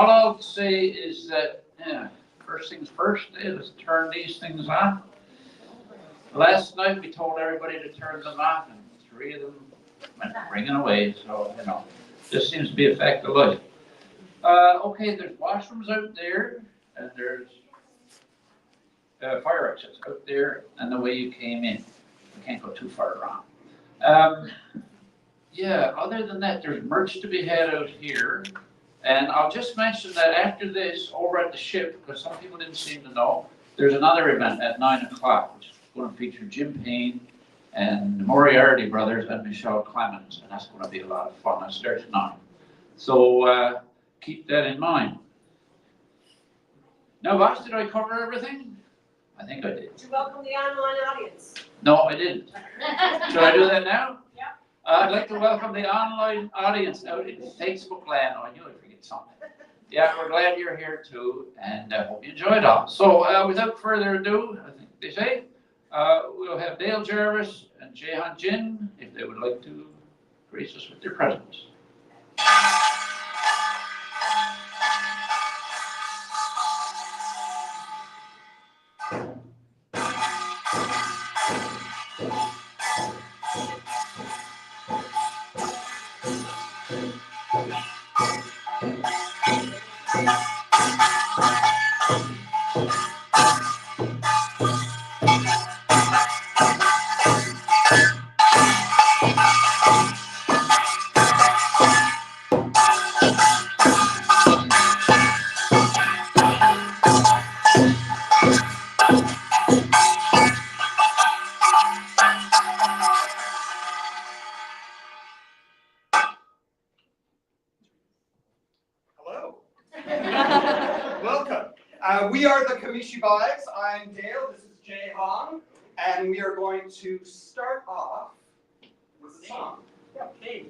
all I'll say is that, first things first, let's turn these things on. Last night we told everybody to turn them off, and 3 of them went ringing away. So this seems to be a fact of life. Okay, there's washrooms out there, and there's fire exits out there, and the way you came in. You can't go too far wrong. Yeah, other than that, there's merch to be had out here. And I'll just mention that after this, over at the ship, because some people didn't seem to know, there's another event at 9 o'clock, which is going to feature Jim Payne and the Moriarty brothers and Michelle Clemens, and that's going to be a lot of fun. That starts at 9. So keep that in mind. Now, boss, did I cover everything? I think I did. Did you welcome the online audience? No, I didn't. Should I do that now? Yeah. I'd like to welcome the online audience out in Facebook land. Oh, I knew I'd forget something. Yeah, we're glad you're here too, and I hope you enjoyed it all. So without further ado, I think they say, we'll have Dale Jarvis and Jehan Jin, if they would like to grace us with their presence. Welcome. We are the Kamishib'ys. I'm Dale. This is Jehan, and we are going to start off with a song. Yeah, okay.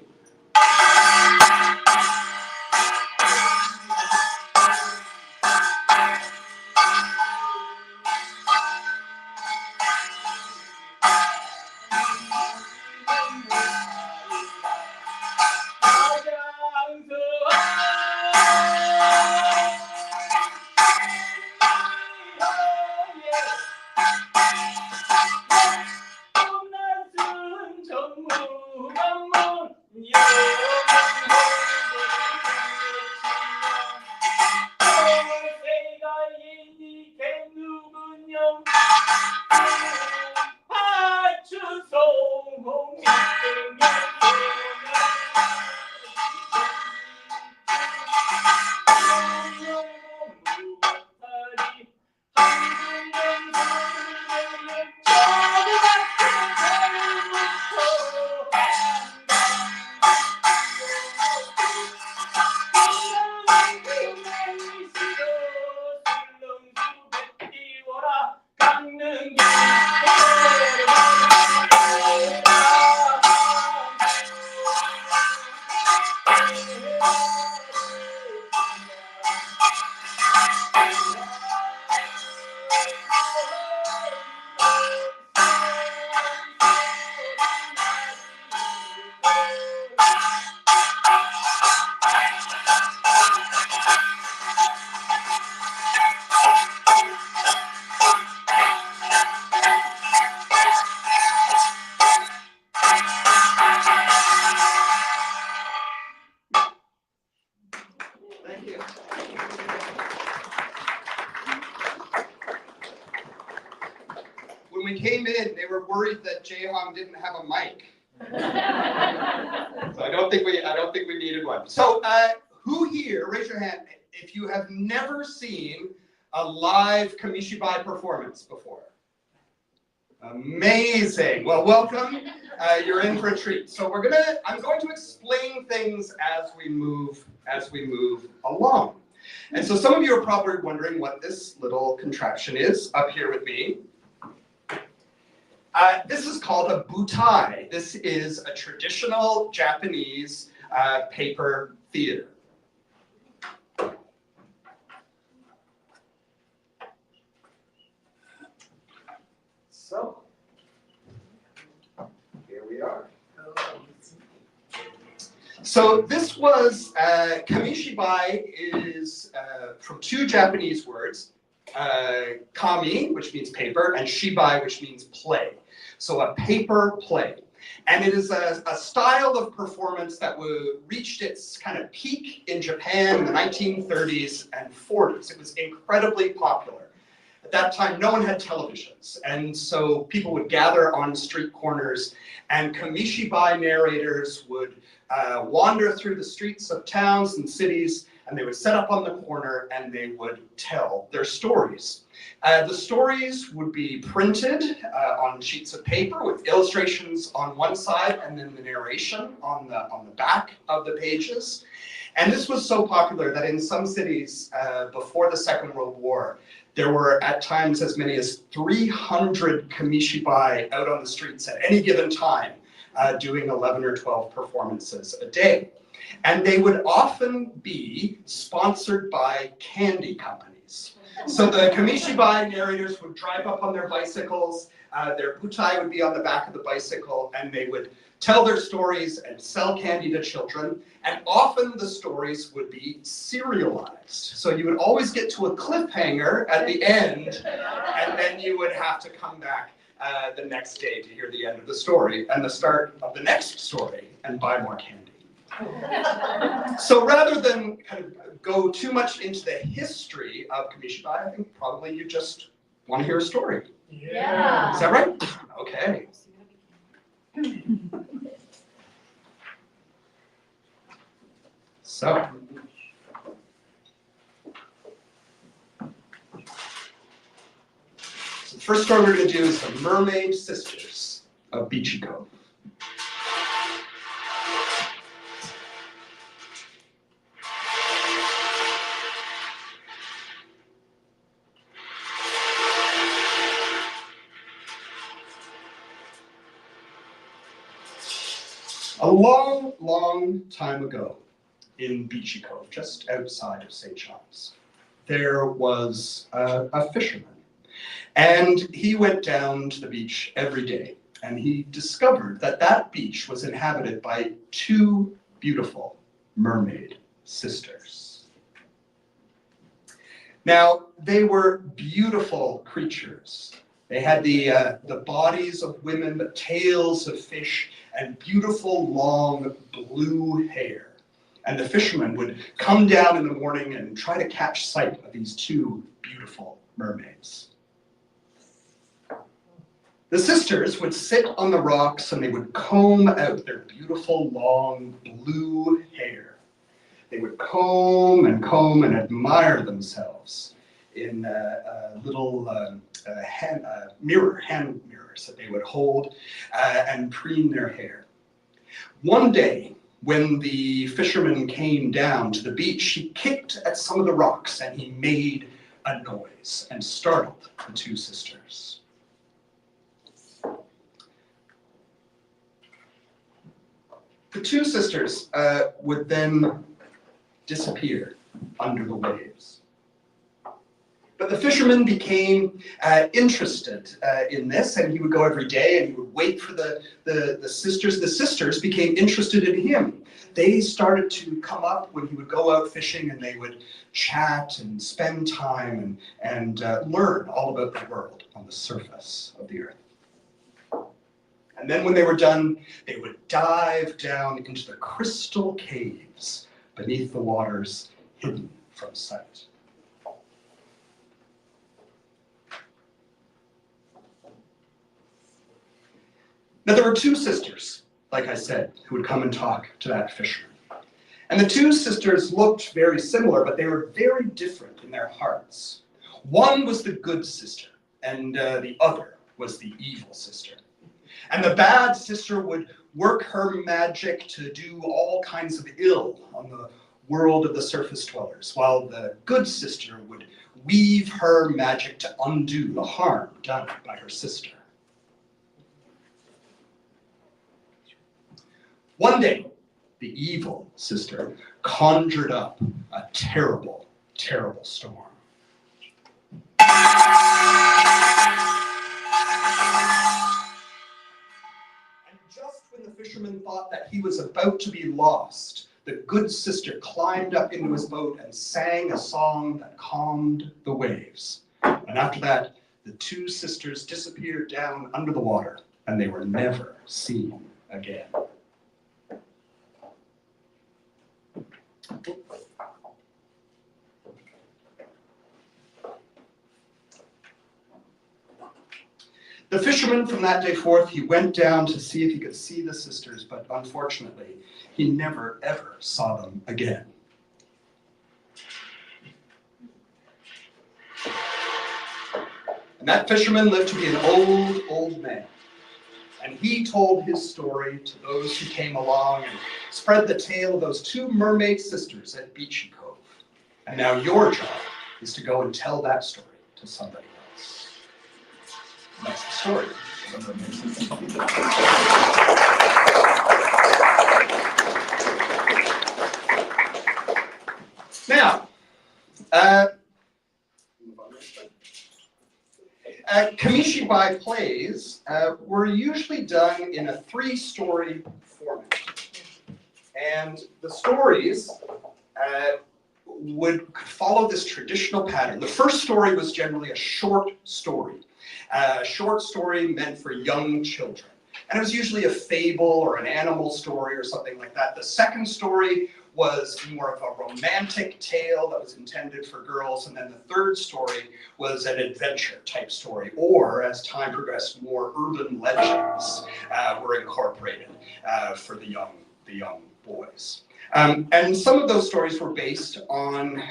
Thank you. When we came in, they were worried that Jehan didn't have a mic. So I don't think we needed one. So who here, raise your hand, if you have never seen a live Kamishib'y performance before? Amazing. Well, welcome. You're in for a treat. So I'm going to explain things as we move along. And so some of you are probably wondering what this little contraption is up here with me. This is called a butai. This is a traditional Japanese paper theater. So, here we are. So this was, Kamishib'ys is from two Japanese words, kami, which means paper, and shibai, which means play. So a paper play. And it is a style of performance that reached its kind of peak in Japan in the 1930s and 40s. It was incredibly popular. At that time, no one had televisions, and so people would gather on street corners, and Kamishib'ys narrators would wander through the streets of towns and cities, and they would set up on the corner and they would tell their stories. The stories would be printed on sheets of paper with illustrations on one side and then the narration on the back of the pages. And this was so popular that in some cities before the Second World War, there were at times as many as 300 Kamishib'ys out on the streets at any given time, doing 11 or 12 performances a day. And they would often be sponsored by candy companies. So the Kamishib'ys narrators would drive up on their bicycles, their butai would be on the back of the bicycle, and they would tell their stories and sell candy to children. And often the stories would be serialized. So you would always get to a cliffhanger at the end, and then you would have to come back the next day to hear the end of the story and the start of the next story and buy more candy. So rather than kind of go too much into the history of Kamishib'ys, I think probably you just want to hear a story. Yeah. Is that right? Okay. So the first story we're going to do is the Mermaid Sisters of Beachy Cove. A long, long time ago in Beachy Cove, just outside of St. John's, there was a fisherman. And he went down to the beach every day, and he discovered that that beach was inhabited by two beautiful mermaid sisters. Now, they were beautiful creatures. They had the bodies of women, but tails of fish, and beautiful long blue hair. And the fisherman would come down in the morning and try to catch sight of these two beautiful mermaids. The sisters would sit on the rocks and they would comb out their beautiful long blue hair. They would comb and admire themselves in little hand mirrors that they would hold and preen their hair. One day, when the fisherman came down to the beach, he kicked at some of the rocks and he made a noise and startled the two sisters. The two sisters would then disappear under the waves. But the fisherman became interested in this, and he would go every day and he would wait for the sisters. The sisters became interested in him. They started to come up when he would go out fishing, and they would chat and spend time and learn all about the world on the surface of the earth. And then when they were done, they would dive down into the crystal caves beneath the waters, hidden from sight. Now, there were two sisters, like I said, who would come and talk to that fisherman. And the two sisters looked very similar, but they were very different in their hearts. One was the good sister, and the other was the evil sister. And the bad sister would work her magic to do all kinds of ill on the world of the surface dwellers, while the good sister would weave her magic to undo the harm done by her sister. One day, the evil sister conjured up a terrible, terrible storm. And just when the fisherman thought that he was about to be lost, the good sister climbed up into his boat and sang a song that calmed the waves. And after that, the two sisters disappeared down under the water, and they were never seen again. The fisherman from that day forth, he went down to see if he could see the sisters, but unfortunately, he never ever saw them again. And that fisherman lived to be an old, old man. And he told his story to those who came along and spread the tale of those two mermaid sisters at Beachy Cove. And now your job is to go and tell that story to somebody else. And that's the story of the mermaid sisters. Now, Kamishib'ys plays were usually done in a 3-story format. And the stories would follow this traditional pattern. The first story was generally a short story. A short story meant for young children. And it was usually a fable or an animal story or something like that. The second story was more of a romantic tale that was intended for girls, and then the third story was an adventure type story, or as time progressed, more urban legends were incorporated for the young boys. And some of those stories were based on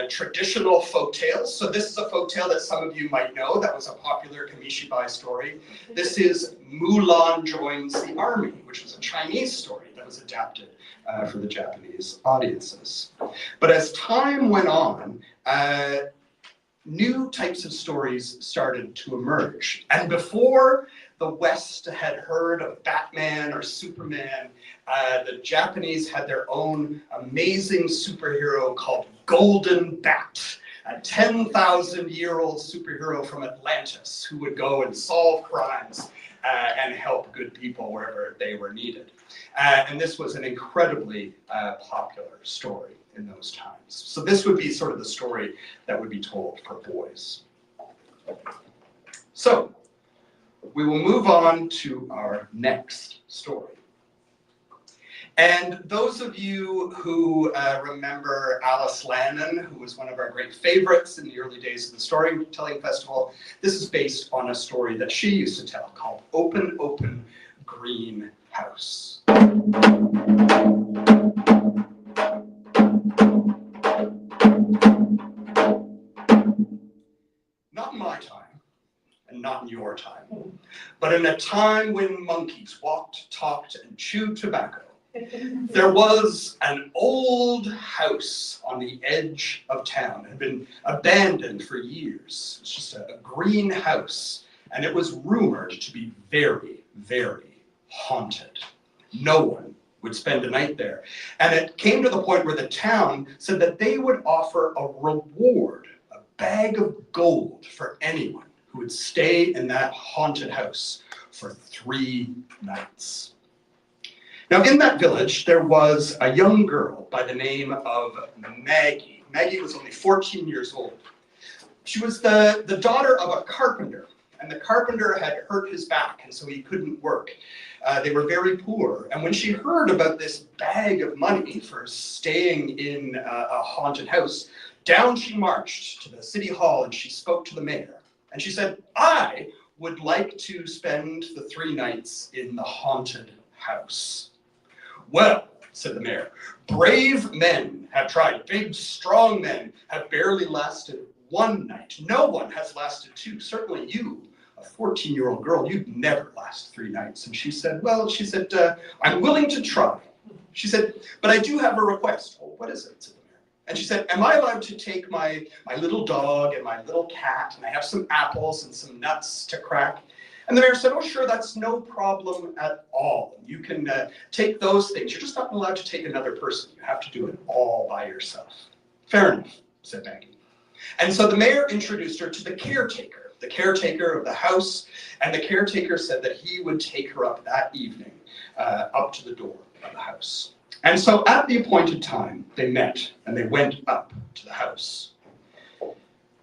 traditional folk tales. So this is a folk tale that some of you might know that was a popular Kamishib'ys story. This is Mulan Joins the Army, which was a Chinese story that was adapted for the Japanese audiences. But as time went on, new types of stories started to emerge. And before the West had heard of Batman or Superman, the Japanese had their own amazing superhero called Golden Bat, a 10,000-year-old superhero from Atlantis who would go and solve crimes and help good people wherever they were needed. And this was an incredibly popular story in those times. So this would be sort of the story that would be told for boys. So we will move on to our next story. And those of you who remember Alice Lannon, who was one of our great favorites in the early days of the Storytelling Festival, this is based on a story that she used to tell called Open, Open Green House. Not in my time, and not in your time, but in a time when monkeys walked, talked, and chewed tobacco, there was an old house on the edge of town. It had been abandoned for years. It's just a green house, and it was rumored to be very, very haunted. No one would spend a night there. And it came to the point where the town said that they would offer a reward, a bag of gold for anyone who would stay in that haunted house for 3 nights. Now, in that village, there was a young girl by the name of Maggie. Maggie was only 14 years old. She was the daughter of a carpenter, and the carpenter had hurt his back, and so he couldn't work. They were very poor, and when she heard about this bag of money for staying in a haunted house, down she marched to the city hall, and she spoke to the mayor. And she said, "I would like to spend the 3 nights in the haunted house." "Well," said the mayor, "brave men have tried. Big, strong men have barely lasted 1 night. No one has lasted 2. Certainly you, a 14-year-old girl, you'd never last 3 nights." And she said, "Well," she said, "I'm willing to try." She said, "But I do have a request." "Oh, what is it?" said the mayor. And she said, "Am I allowed to take my little dog and my little cat, and I have some apples and some nuts to crack?" And the mayor said, "Oh, sure, that's no problem at all. You can take those things. You're just not allowed to take another person. You have to do it all by yourself." "Fair enough," said Maggie. And so the mayor introduced her to the caretaker. the caretaker of the house, and the caretaker said that he would take her up that evening, up to the door of the house. And so at the appointed time, they met and they went up to the house.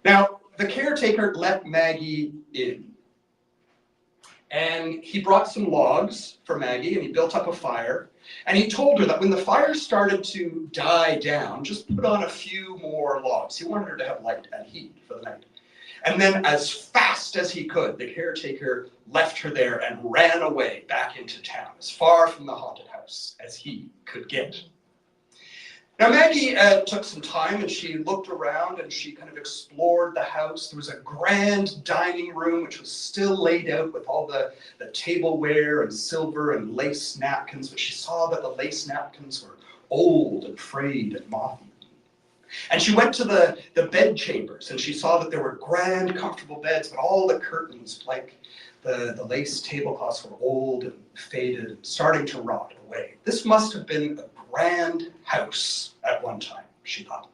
Now, the caretaker let Maggie in. And he brought some logs for Maggie and he built up a fire. And he told her that when the fire started to die down, just put on a few more logs. He wanted her to have light and heat for the night. And then as fast as he could, the caretaker left her there and ran away back into town, as far from the haunted house as he could get. Now Maggie took some time and she looked around and she kind of explored the house. There was a grand dining room which was still laid out with all the tableware and silver and lace napkins, but she saw that the lace napkins were old and frayed and moth-eaten. And she went to the bed chambers and she saw that there were grand, comfortable beds, but all the curtains, like the lace tablecloths, were old and faded and starting to rot away. This must have been a grand house at one time, she thought.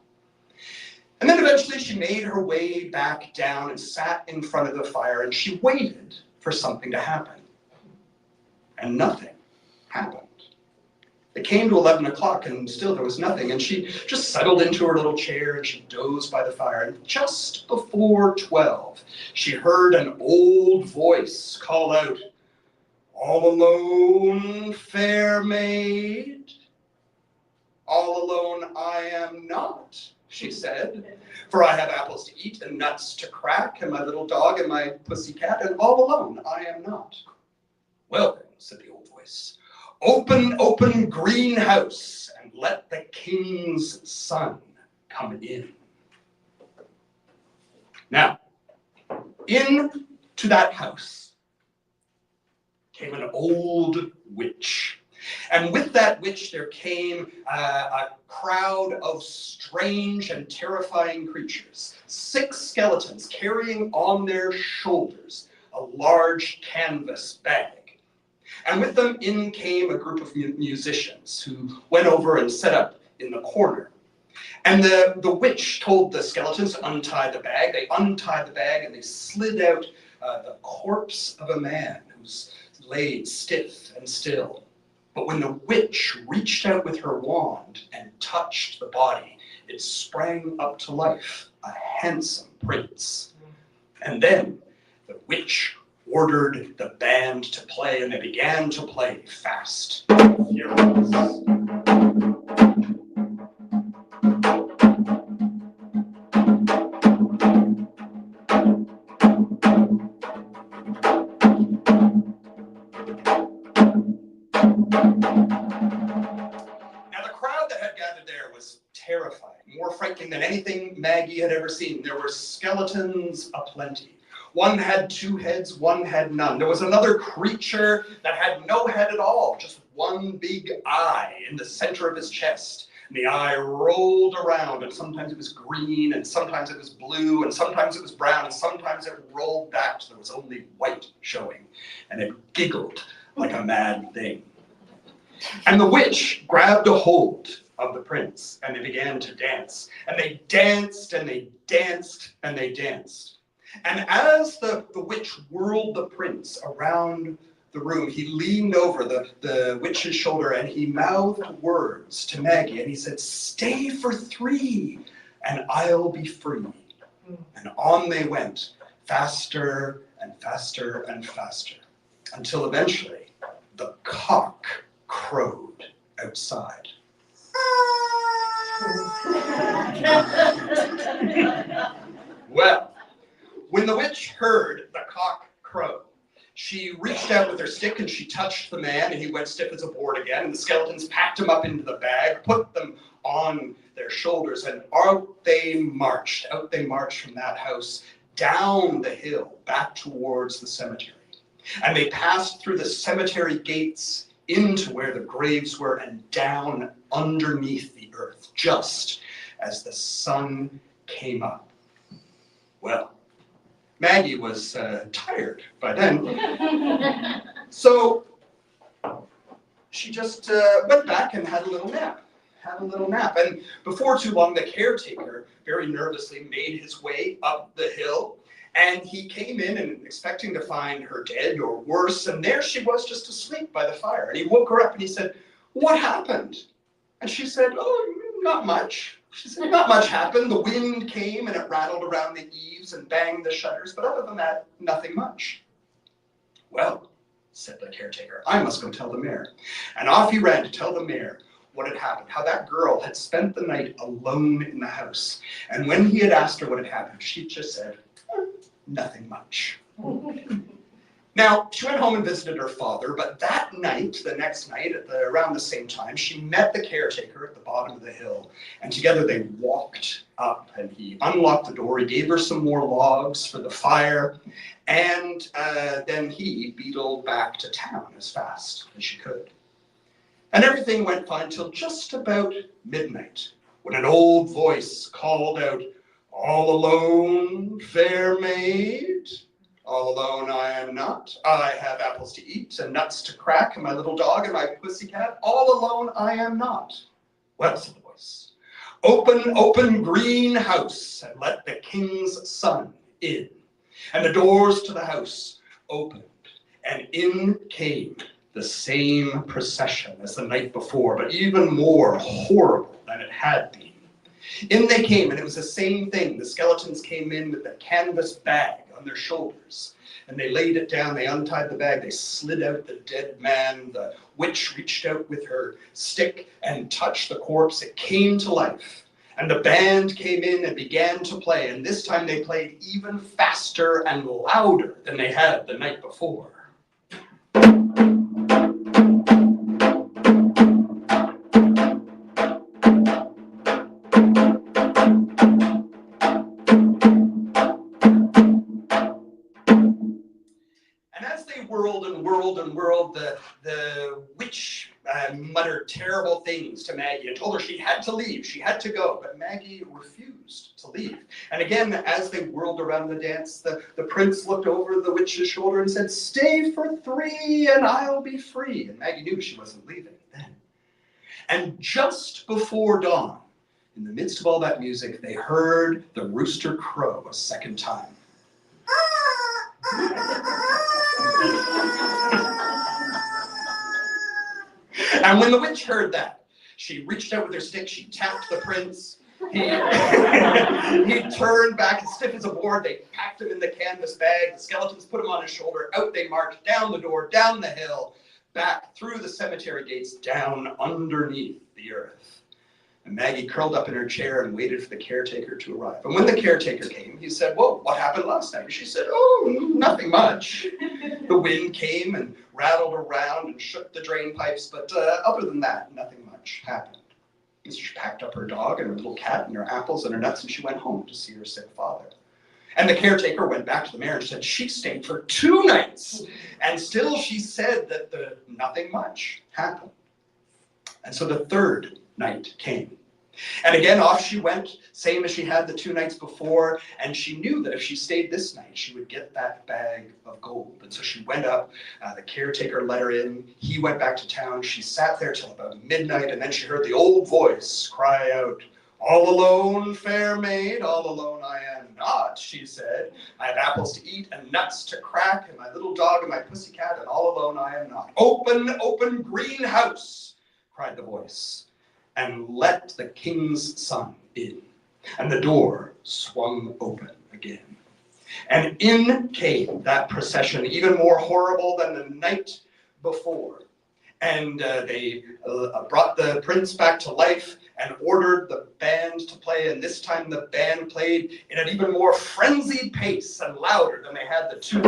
And then eventually she made her way back down and sat in front of the fire and she waited for something to happen. And nothing happened. It came to 11 o'clock and still there was nothing, and she just settled into her little chair and she dozed by the fire. And just before 12, she heard an old voice call out, "All alone, fair maid? All alone I am not," she said, "for I have apples to eat and nuts to crack and my little dog and my pussycat, and all alone I am not." "Well then," said the old voice, "open, open greenhouse and let the king's son come in." Now, into that house came an old witch. And with that witch there came a crowd of strange and terrifying creatures. 6 skeletons carrying on their shoulders a large canvas bag. And with them in came a group of musicians who went over and set up in the corner. And the witch told the skeletons to untie the bag. They untied the bag and they slid out the corpse of a man who's laid stiff and still. But when the witch reached out with her wand and touched the body, it sprang up to life, a handsome prince. And then the witch ordered the band to play, and they began to play fast and furious. Terrifying, more frightening than anything Maggie had ever seen. There were skeletons aplenty. One had 2 heads, one had none. There was another creature that had no head at all, just one big eye in the center of his chest. And the eye rolled around, and sometimes it was green, and sometimes it was blue, and sometimes it was brown, and sometimes it rolled back so there was only white showing. And it giggled like a mad thing. And the witch grabbed a hold of the prince, and they began to dance. And they danced, and they danced, and they danced. And as the witch whirled the prince around the room, he leaned over the witch's shoulder, and he mouthed words to Maggie, and he said, "Stay for 3, and I'll be free." And on they went, faster and faster and faster, until eventually the cock crowed outside. Well, when the witch heard the cock crow, she reached out with her stick and she touched the man, and he went stiff as a board again, and the skeletons packed him up into the bag, put them on their shoulders, and out they marched from that house, down the hill, back towards the cemetery. And they passed through the cemetery gates into where the graves were and down underneath the earth, just as the sun came up. Well, Maggie was tired by then, so she just went back and had a little nap. And before too long, the caretaker very nervously made his way up the hill, And he came in and expecting to find her dead or worse, and there she was just asleep by the fire. And he woke her up and he said, "What happened?" And she said, "Oh, not much." She said, "Not much happened. The wind came and it rattled around the eaves and banged the shutters, but other than that, nothing much." "Well," said the caretaker, "I must go tell the mayor." And off he ran to tell the mayor what had happened, how that girl had spent the night alone in the house. And when he had asked her what had happened, she just said, "Nothing much." Now, she went home and visited her father, but that night, the next night, around the same time, she met the caretaker at the bottom of the hill, and together they walked up, and he unlocked the door, he gave her some more logs for the fire, and then he beetled back to town as fast as she could. And everything went fine till just about midnight, when an old voice called out, "All alone, fair maid? All alone I am not. I have apples to eat and nuts to crack, and my little dog and my pussycat. All alone I am not." "Well," said the voice, open greenhouse, and let the king's son in." And the doors to the house opened, and in came the same procession as the night before, but even more horrible than it had been. In they came, and it was the same thing. The skeletons came in with the canvas bag on their shoulders, and they laid it down, they untied the bag, they slid out the dead man. The witch reached out with her stick and touched the corpse. It came to life, and the band came in and began to play, and this time they played even faster and louder than they had the night before. Whirled, the witch muttered terrible things to Maggie and told her she had to leave, she had to go, but Maggie refused to leave. And again, as they whirled around the dance, the prince looked over the witch's shoulder and said, "Stay for 3 and I'll be free." And Maggie knew she wasn't leaving then. And just before dawn, in the midst of all that music, they heard the rooster crow a second time. And when the witch heard that, she reached out with her stick, she tapped the prince. He turned back as stiff as a board. They packed him in the canvas bag. The skeletons put him on his shoulder. Out they marched, down the door, down the hill, back through the cemetery gates, down underneath the earth. And Maggie curled up in her chair and waited for the caretaker to arrive. And when the caretaker came, he said, "Well, what happened last night?" And she said, "Oh, nothing much. The wind came and rattled around and shook the drain pipes, but other than that, nothing much happened." And so she packed up her dog and her little cat and her apples and her nuts, and she went home to see her sick father. And the caretaker went back to the mayor and said she stayed for 2 nights, and still she said that nothing much happened. And so the 3rd night came. And again, off she went, same as she had the 2 nights before, and she knew that if she stayed this night, she would get that bag of gold. And so she went up, the caretaker let her in, he went back to town, she sat there till about midnight, and then she heard the old voice cry out, "All alone, fair maid, all alone I am not," she said. "I have apples to eat and nuts to crack, and my little dog and my pussycat, and all alone I am not." Open greenhouse," cried the voice, "and let the king's son in." And the door swung open again. And in came that procession, even more horrible than the night before. And they brought the prince back to life and ordered the band to play. And this time the band played in an even more frenzied pace and louder than they had the 2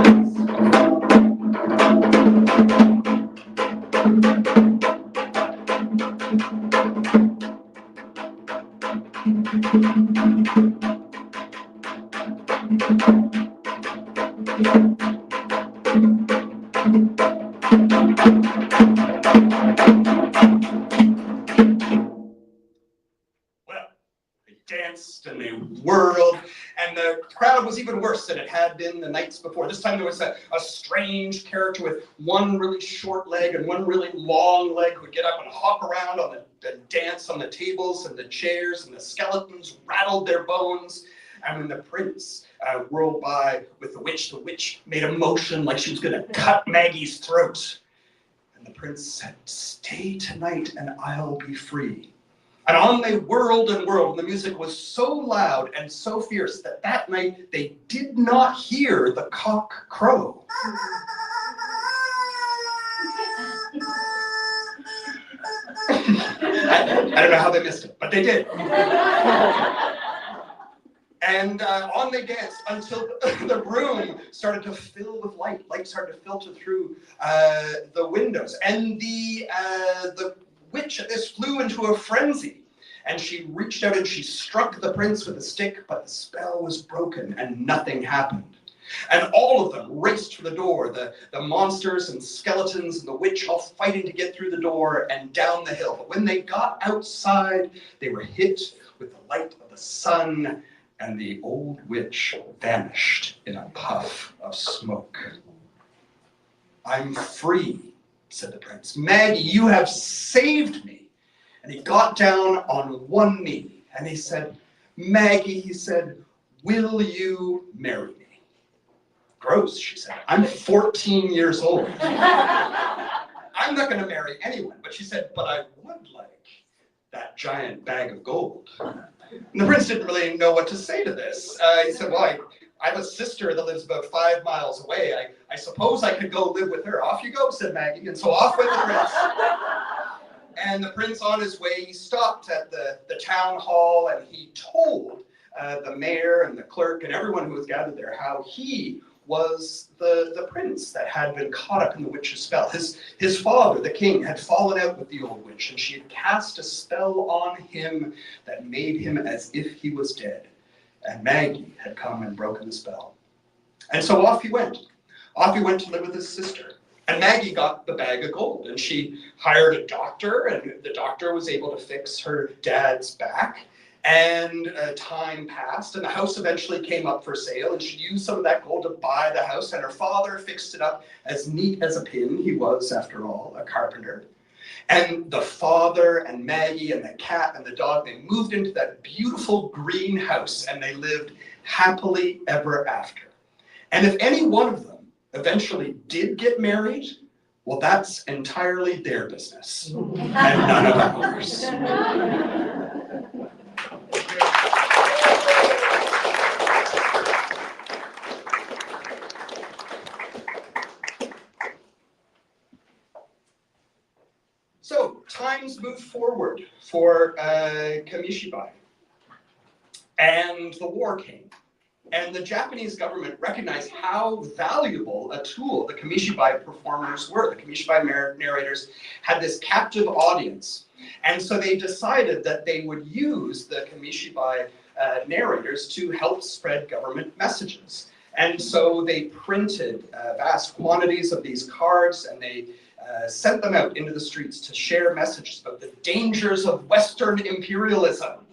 danced and they whirled, and the crowd was even worse than it had been the nights before. This time there was a strange character with one really short leg and one really long leg who would get up and hop around on and dance on the tables and the chairs, and the skeletons rattled their bones. And when the prince whirled by with the witch made a motion like she was going to cut Maggie's throat. And the prince said, "Stay tonight and I'll be free." And on they whirled and whirled, and the music was so loud and so fierce that that night they did not hear the cock crow. I don't know how they missed it, but they did. And on they danced until the room started to fill with light. Light started to filter through the windows. And the witch at this flew into a frenzy. And she reached out and she struck the prince with a stick, but the spell was broken and nothing happened. And all of them raced for the door, the monsters and skeletons and the witch all fighting to get through the door and down the hill. But when they got outside, they were hit with the light of the sun, and the old witch vanished in a puff of smoke. "I'm free," said the prince. "Maggie, you have saved me." And he got down on one knee and he said, "Maggie," he said, "will you marry me?" "Gross," she said. "I'm 14 years old. I'm not going to marry anyone." But she said, "But I would like that giant bag of gold." And the prince didn't really know what to say to this. He said, "Well, I have a sister that lives about 5 miles away. I suppose I could go live with her." "Off you go," said Maggie. And so off went the prince. And the prince, on his way, he stopped at the town hall and he told the mayor and the clerk and everyone who was gathered there how he was the prince that had been caught up in the witch's spell. His father, the king, had fallen out with the old witch, and she had cast a spell on him that made him as if he was dead. And Maggie had come and broken the spell. And so off he went. Off he went to live with his sister. And Maggie got the bag of gold, and she hired a doctor, and the doctor was able to fix her dad's back. And time passed, and the house eventually came up for sale, and she used some of that gold to buy the house, and her father fixed it up as neat as a pin. He was, after all, a carpenter. And the father and Maggie and the cat and the dog, they moved into that beautiful green house, and they lived happily ever after. And if any one of them eventually did get married, well, that's entirely their business, and none of ours. So times moved forward for Kamishib'ys, and the war came. And the Japanese government recognized how valuable a tool the Kamishib'ys performers were. The Kamishib'ys narrators had this captive audience. And so they decided that they would use the Kamishib'ys narrators to help spread government messages. And so they printed vast quantities of these cards, and they sent them out into the streets to share messages about the dangers of Western imperialism.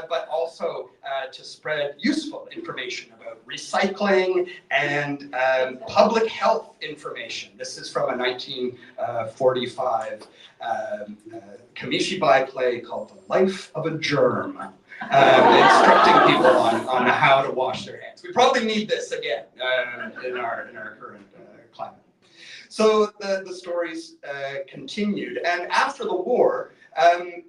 But also to spread useful information about recycling and public health information. This is from a 1945 Kamishib'ys play called The Life of a Germ, instructing people on how to wash their hands. We probably need this again in our current climate. So the stories continued, and after the war,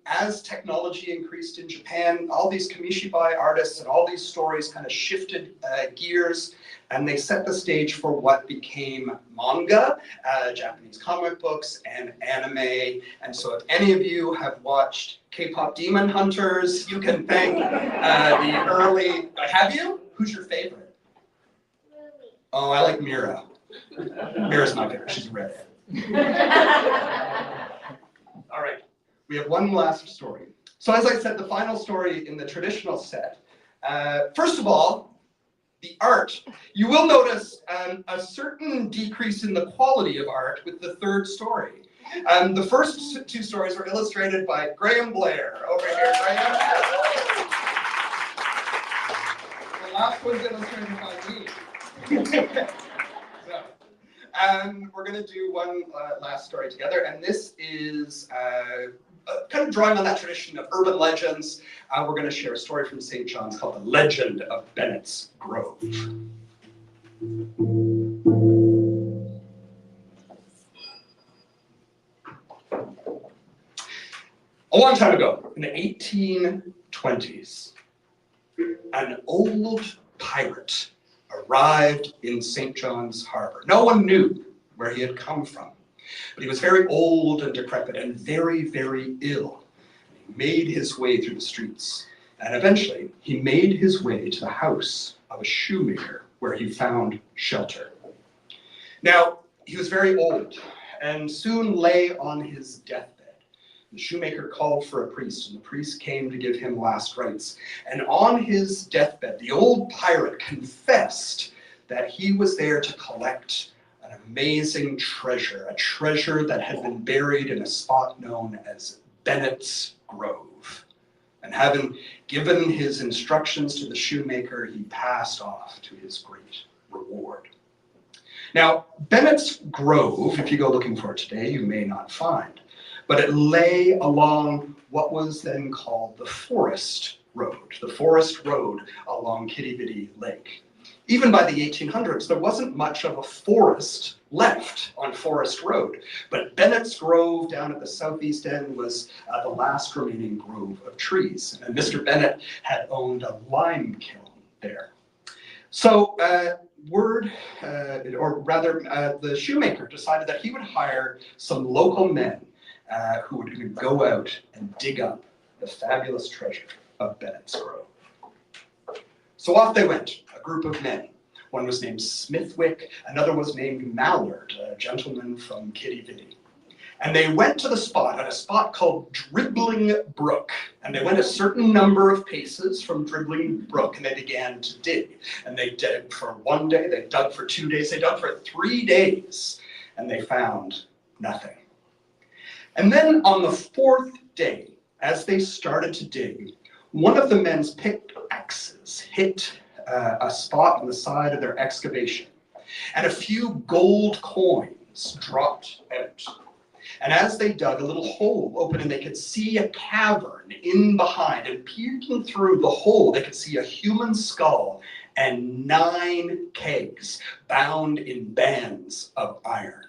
as technology increased in Japan, all these Kamishib'ys artists and all these stories kind of shifted gears, and they set the stage for what became manga, Japanese comic books, and anime. And so if any of you have watched K-pop Demon Hunters, you can thank the early... Have you? Who's your favorite? Oh, I like Mira. Mira's my favorite. She's a redhead. All right. We have one last story. So as I said, the final story in the traditional set. First of all, the art. You will notice a certain decrease in the quality of art with the third story. The first two stories were illustrated by Graham Blair. Over here, Graham. The last one's illustrated by me. We're going to do one last story together, and this is kind of drawing on that tradition of urban legends, we're going to share a story from St. John's called The Legend of Bennett's Grove. A long time ago, in the 1820s, an old pirate arrived in St. John's Harbor. No one knew where he had come from, but he was very old and decrepit and very, very ill. He made his way through the streets, and eventually he made his way to the house of a shoemaker where he found shelter. Now, he was very old and soon lay on his deathbed. The shoemaker called for a priest, and the priest came to give him last rites. And on his deathbed, the old pirate confessed that he was there to collect an amazing treasure, a treasure that had been buried in a spot known as Bennett's Grove. And having given his instructions to the shoemaker, he passed off to his great reward. Now, Bennett's Grove, if you go looking for it today, you may not find. But it lay along what was then called the Forest Road along Kitty Lake. Even by the 1800s, there wasn't much of a forest left on Forest Road, but Bennett's Grove down at the southeast end was the last remaining grove of trees. And Mr. Bennett had owned a lime kiln there. So the shoemaker decided that he would hire some local men who would go out and dig up the fabulous treasure of Bennett's Grove. So off they went, a group of men. One was named Smithwick, another was named Mallard, a gentleman from Kitty. And they went to the spot, at a spot called Dribbling Brook. And they went a certain number of paces from Dribbling Brook, and they began to dig. And they dug for 1 day, they dug for 2 days, they dug for 3 days, and they found nothing. And then on the 4th day, as they started to dig, one of the men's pickaxes hit a spot on the side of their excavation, and a few gold coins dropped out. And as they dug, a little hole opened, and they could see a cavern in behind, and peeking through the hole, they could see a human skull and 9 kegs bound in bands of iron.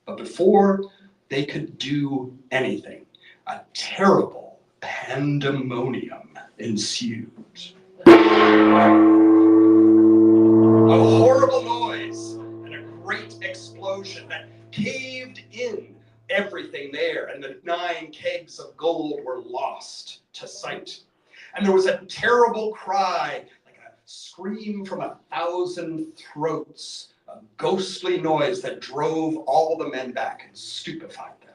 But before they could do anything, a terrible pandemonium ensued. A horrible noise and a great explosion that caved in everything there, and the 9 kegs of gold were lost to sight. And there was a terrible cry, like a scream from 1,000 throats, a ghostly noise that drove all the men back and stupefied them.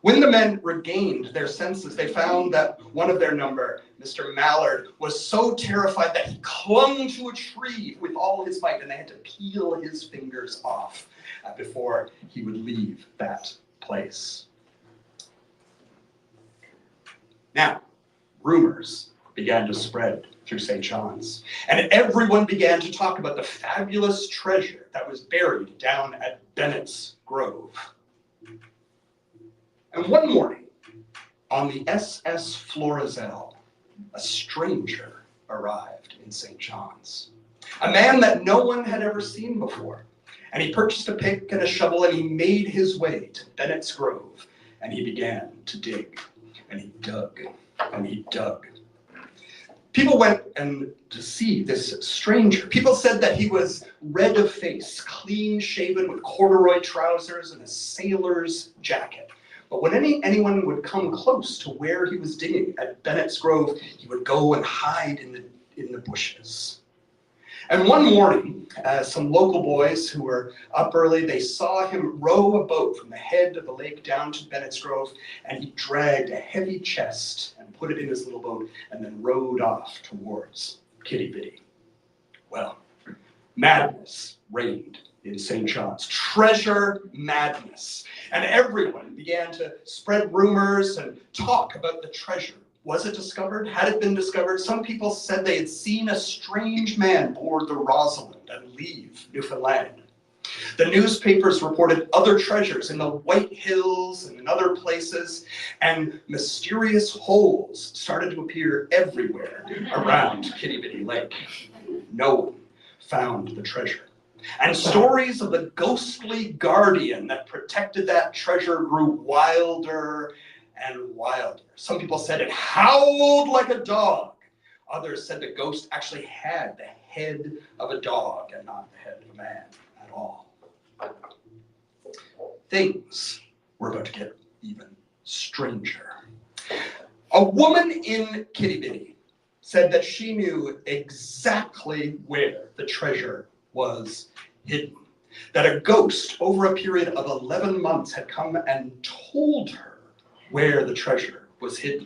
When the men regained their senses, they found that one of their number, Mr. Mallard, was so terrified that he clung to a tree with all his might, and they had to peel his fingers off before he would leave that place. Now, rumors began to spread through St. John's, and everyone began to talk about the fabulous treasure that was buried down at Bennett's Grove. And one morning, on the SS Florizel, a stranger arrived in St. John's, a man that no one had ever seen before. And he purchased a pick and a shovel, and he made his way to Bennett's Grove, and he began to dig, and he dug, and he dug. People went to see this stranger. People said that he was red of face, clean shaven with corduroy trousers and a sailor's jacket. But when anyone would come close to where he was digging at Bennett's Grove, he would go and hide in the bushes. And one morning, some local boys who were up early, they saw him row a boat from the head of the lake down to Bennett's Grove, and he dragged a heavy chest and put it in his little boat and then rowed off towards Kitty. Well, madness reigned in St. John's, treasure madness. And everyone began to spread rumors and talk about the treasure. Was it discovered? Had it been discovered? Some people said they had seen a strange man board the Rosalind and leave Newfoundland. The newspapers reported other treasures in the White Hills and in other places, and mysterious holes started to appear everywhere around Kitty Lake. No one found the treasure. And stories of the ghostly guardian that protected that treasure grew wilder and wilder. Some people said it howled like a dog. Others said the ghost actually had the head of a dog and not the head of a man at all. Things were about to get even stranger. A woman in Kitty said that she knew exactly where the treasure was hidden. That a ghost over a period of 11 months had come and told her where the treasure was hidden.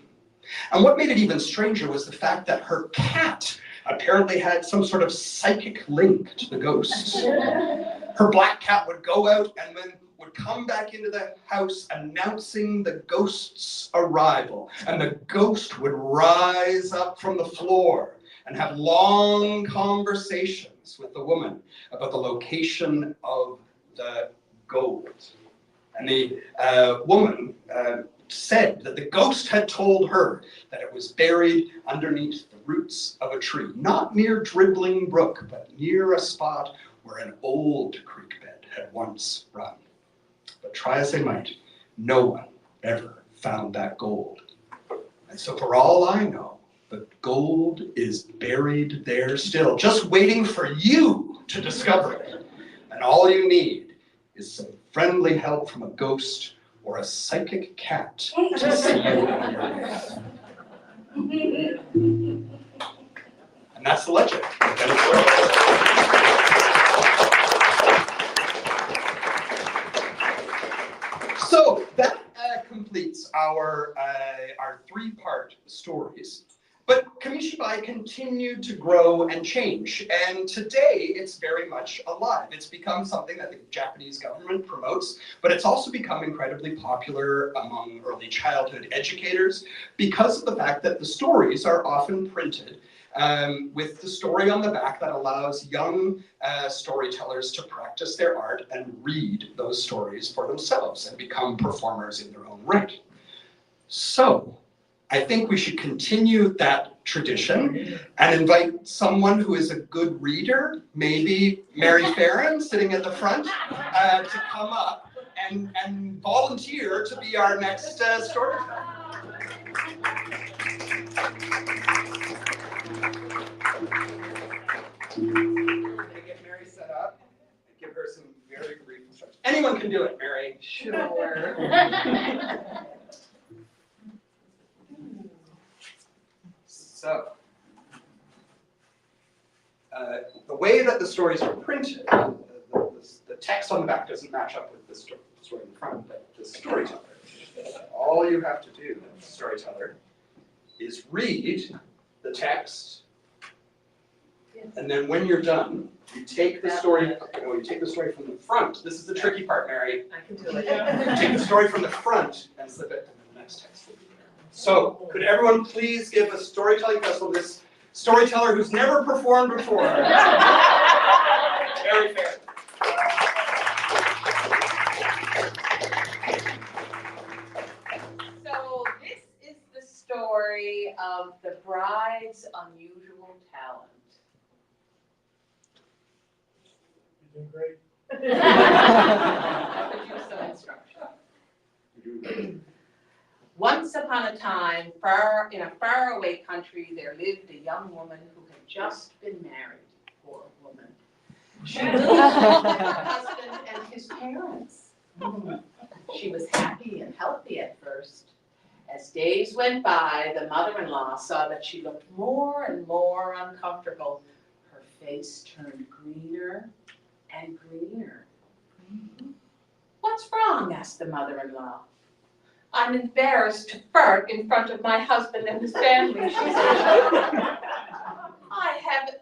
And what made it even stranger was the fact that her cat apparently had some sort of psychic link to the ghosts. Her black cat would go out and then would come back into the house announcing the ghost's arrival. And the ghost would rise up from the floor and have long conversations with the woman about the location of the gold. And the woman said that the ghost had told her that it was buried underneath the roots of a tree, not near Dribbling Brook, but near a spot where an old creek bed had once run. But try as they might, no one ever found that gold. And so for all I know, the gold is buried there still, just waiting for you to discover it. And all you need is some friendly help from a ghost or a psychic cat to see you on your way. And that's the legend. So that completes our three-part stories. But Kamishib'ys continued to grow and change, and today it's very much alive. It's become something that the Japanese government promotes, but it's also become incredibly popular among early childhood educators because of the fact that the stories are often printed with the story on the back that allows young storytellers to practice their art and read those stories for themselves and become performers in their own right. So, I think we should continue that tradition and invite someone who is a good reader, maybe Mary Farron sitting at the front, to come up and volunteer to be our next storyteller. I'm going to get Mary set up and give her some very brief instructions. Anyone can do it, Mary. Sure. So, the way that the stories are printed, the text on the back doesn't match up with the story in the front, but the storyteller. All you have to do, as a storyteller, is read the text, and then when you're done, you take the story. You take the story from the front. This is the tricky part, Mary. I can do it. You take the story from the front and slip it, and then the next text will be there. So, could everyone please give a storytelling festival to this storyteller who's never performed before? Very fair. So this is the story of the bride's unusual talent. You're doing great. I'll give you some instruction. Once upon a time, in a faraway country, there lived a young woman who had just been married. Poor woman. She lived with her husband and his parents. She was happy and healthy at first. As days went by, the mother-in-law saw that she looked more and more uncomfortable. Her face turned greener and greener. "What's wrong?" asked the mother-in-law. "I'm embarrassed to fart in front of my husband and his family," she said.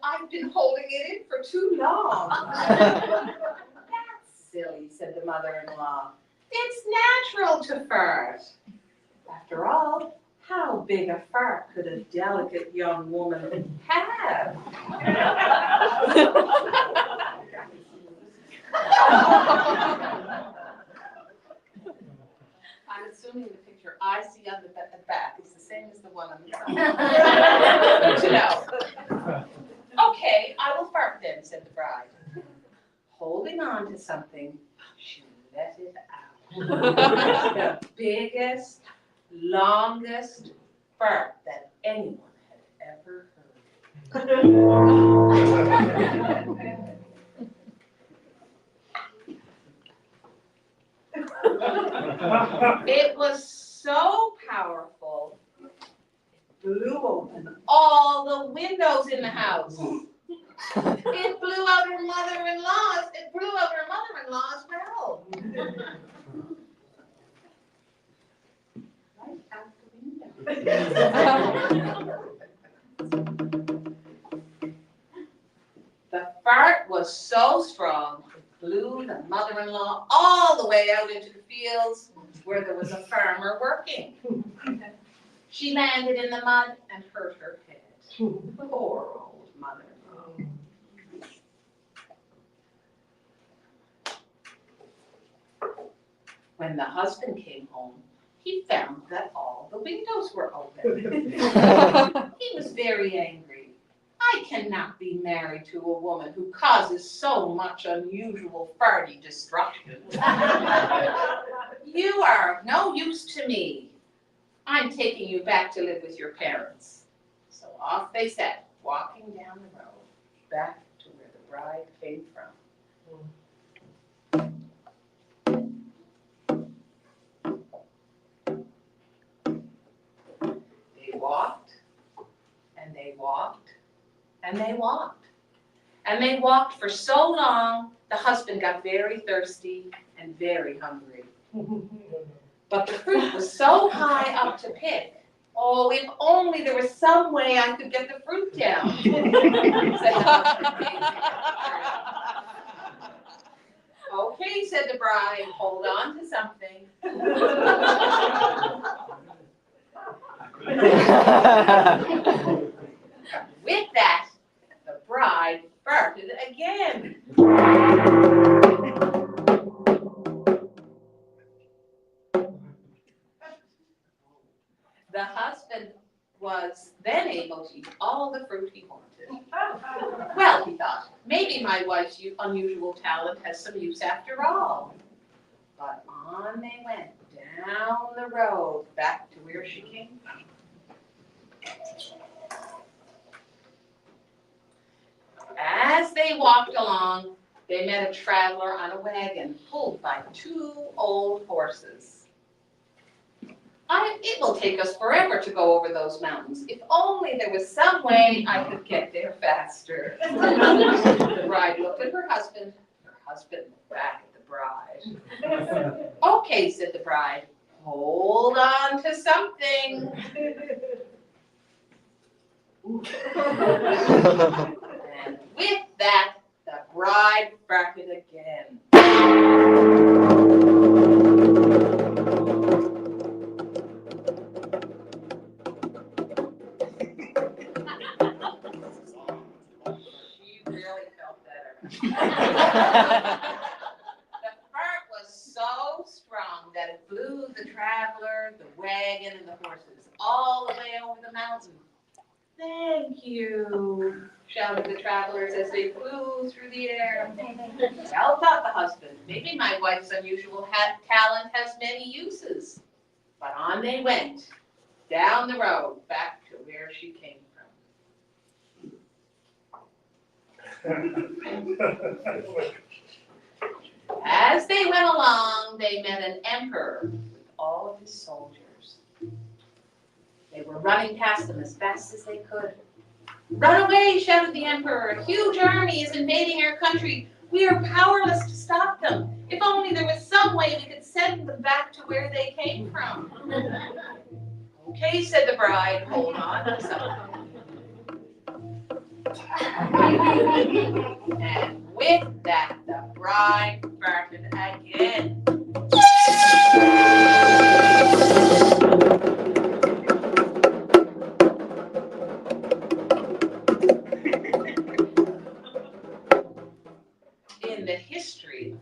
I've been holding it in for too long." "That's silly," said the mother-in-law. "It's natural to fart. After all, how big a fart could a delicate young woman have?" I'm assuming the picture I see on the back is the same as the one on the front. No. Okay, I will fart then, said the bride. Holding on to something, she let it out. The biggest, longest fart that anyone had ever heard. It was so powerful, it blew open all the windows in the house. It blew out her mother-in-law. It blew out her mother-in-law as well. Right out the window. The fart was so strong, it blew the mother-in-law all the way out into the fields where there was a farmer working. She landed in the mud and hurt her head. Poor old mother-in-law. When the husband came home, he found that all the windows were open. He was very angry. I cannot be married to a woman who causes so much unusual farty destruction. You are of no use to me. I'm taking you back to live with your parents. So off they set, walking down the road, back to where the bride came from. They walked, and they walked, and they walked. And they walked for so long, the husband got very thirsty and very hungry. But the fruit was so high up to pick. Oh, if only there was some way I could get the fruit down. Said the husband. Okay, said the bride, hold on to something. With that, the bride farted again. The husband was then able to eat all the fruit he wanted. Well, he thought, maybe my wife's unusual talent has some use after all. But on they went, down the road, back to where she came from. As they walked along, they met a traveler on a wagon pulled by 2 old horses. It will take us forever to go over those mountains. If only there was some way I could get there faster. The bride looked at her husband looked back at the bride. Okay, said the bride, hold on to something. And with that, the bride farted again. She really felt better. The fart was so strong that it blew the traveler, the wagon, and the horses all the way over the mountain. Thank you, shouted the travelers as they flew through the air. Well, thought the husband, maybe my wife's unusual talent has many uses. But on they went, down the road, back to where she came from. As they went along, they met an emperor with all of his soldiers. They were running past them as fast as they could. Run away, shouted the emperor. A huge army is invading our country. We are powerless to stop them. If only there was some way we could send them back to where they came from. Okay, said the bride, hold on to something. And with that, the bride farted again. In the history of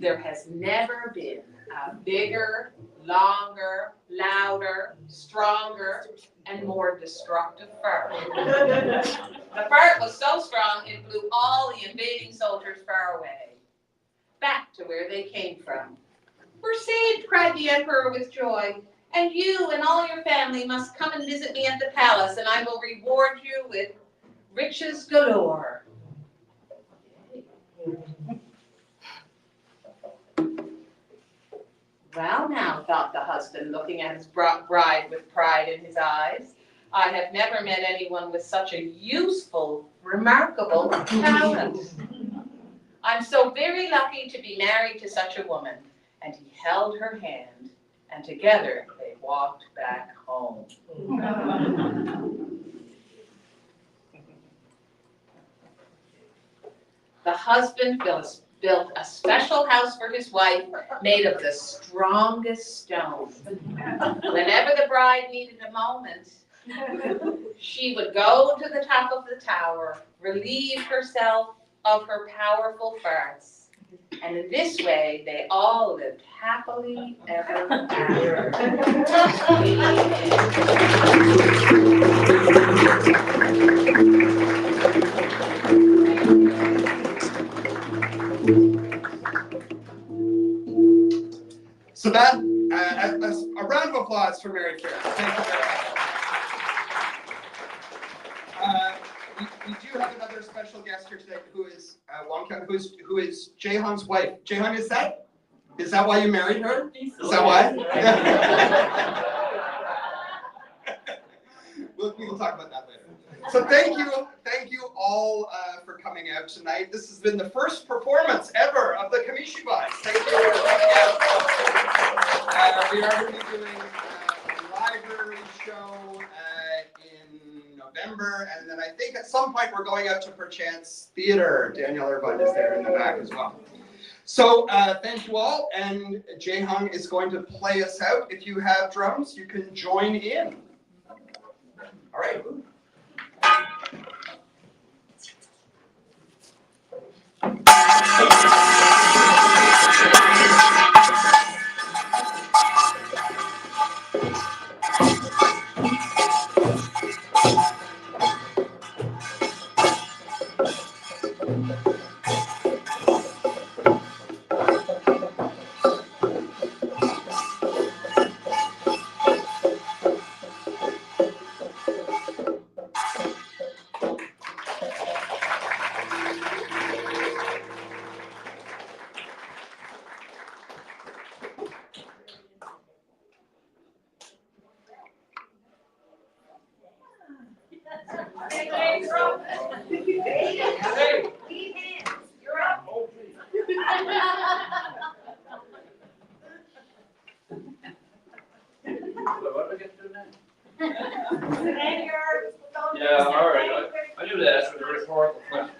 there has never been a bigger, longer, louder, stronger, and more destructive fart. The fart was so strong it blew all the invading soldiers far away, back to where they came from. "We're saved," cried the emperor with joy, "and you and all your family must come and visit me at the palace, and I will reward you with riches galore." "Well now," thought the husband, looking at his bride with pride in his eyes, "I have never met anyone with such a useful, remarkable talent. I'm so very lucky to be married to such a woman." And he held her hand, and together they walked back home. The husband built a special house for his wife made of the strongest stone. Whenever the bride needed a moment, she would go to the top of the tower, relieve herself of her powerful farts, and in this way they all lived happily ever after. So that, a round of applause for Mary Fair. Thank you very much. We do have another special guest here today who is who is Jaehan's wife. Jaehan, is that why you married her? Is that why? We'll talk about that later. So thank you all for coming out tonight. This has been the first performance ever of the Kamishib'ys. Thank you for coming out. We are going to be doing a library show in November, and then I think at some point we're going out to Perchance Theatre. Danielle Irvine is there in the back as well. So thank you all, and Jaehan is going to play us out. If you have drums, you can join in. All right. Yeah, all right. I knew that. That's a rhetorical question.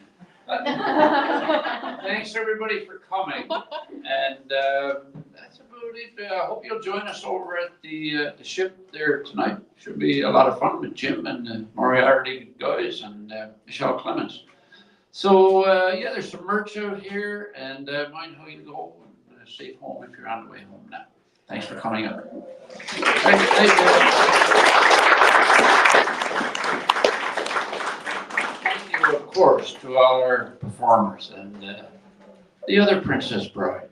Thanks everybody for coming, and that's about it. I hope you'll join us over at the ship there tonight. Should be a lot of fun with Jim and the Moriarty guys and Michelle Clements. So yeah, there's some merch out here, and mind how you go, and safe home if you're on the way home now. Thanks for coming up. Thank you. Of course, to all our performers and the other Princess Bride.